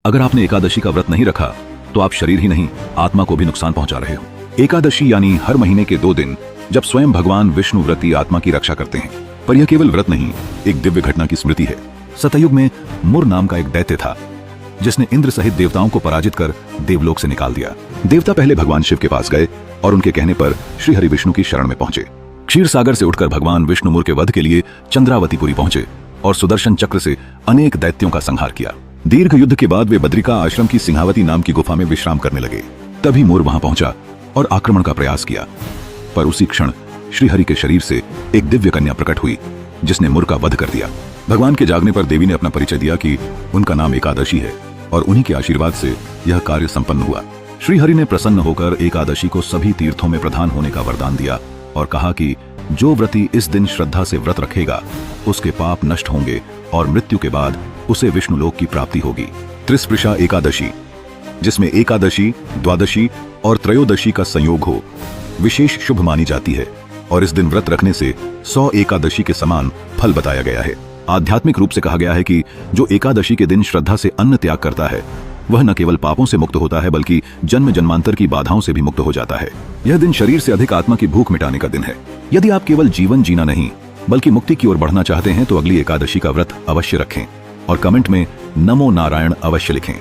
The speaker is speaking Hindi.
अगर आपने एकादशी का व्रत नहीं रखा तो आप शरीर ही नहीं आत्मा को भी नुकसान पहुंचा रहे हो। एकादशी यानी हर महीने के 2 दिन जब स्वयं भगवान विष्णु व्रती आत्मा की रक्षा करते हैं। पर यह केवल व्रत नहीं, एक दिव्य घटना की स्मृति है। सतयुग में मुर नाम का एक दैत्य था जिसने इंद्र सहित देवताओं को पराजित कर देवलोक से निकाल दिया। देवता पहले भगवान शिव के पास गए और उनके कहने पर श्री हरि विष्णु की शरण में पहुंचे। क्षीर सागर से उठकर भगवान विष्णु मुर के वध के लिए चंद्रावतीपुरी पहुंचे और सुदर्शन चक्र से अनेक दैत्यों का संहार किया। दीर्घ युद्ध के बाद वे बद्रिका आश्रम की सिंहावती नाम की गुफा में विश्राम करने लगे। तभी मोर वहां पहुंचा और आक्रमण का प्रयास किया, पर उसी क्षण श्रीहरि के शरीर से एक दिव्य कन्या प्रकट हुई जिसने मुर का वध कर दिया। भगवान के जागने पर देवी ने अपना परिचय दिया कि उनका नाम एकादशी है और उन्हीं के आशीर्वाद से यह कार्य संपन्न हुआ। श्रीहरि ने प्रसन्न होकर एकादशी को सभी तीर्थों में प्रधान होने का वरदान दिया और कहा कि जो व्रती इस दिन श्रद्धा से व्रत रखेगा उसके पाप नष्ट होंगे और मृत्यु के बाद उसे विष्णु लोक की प्राप्ति होगी। त्रिस्पृशा एकादशी, जिसमें एकादशी, द्वादशी और त्रयोदशी का संयोग हो, विशेष शुभ मानी जाती है और इस दिन व्रत रखने से 100 एकादशी के समान फल बताया गया है। आध्यात्मिक रूप से कहा गया है कि जो एकादशी के दिन श्रद्धा से अन्न त्याग करता है वह न केवल पापों से मुक्त होता है बल्कि जन्म जन्मांतर की बाधाओं से भी मुक्त हो जाता है। यह दिन शरीर से अधिक आत्मा की भूख मिटाने का दिन है। यदि आप केवल जीवन जीना नहीं बल्कि मुक्ति की ओर बढ़ना चाहते हैं तो अगली एकादशी का व्रत अवश्य रखें और कमेंट में नमो नारायण अवश्य लिखें।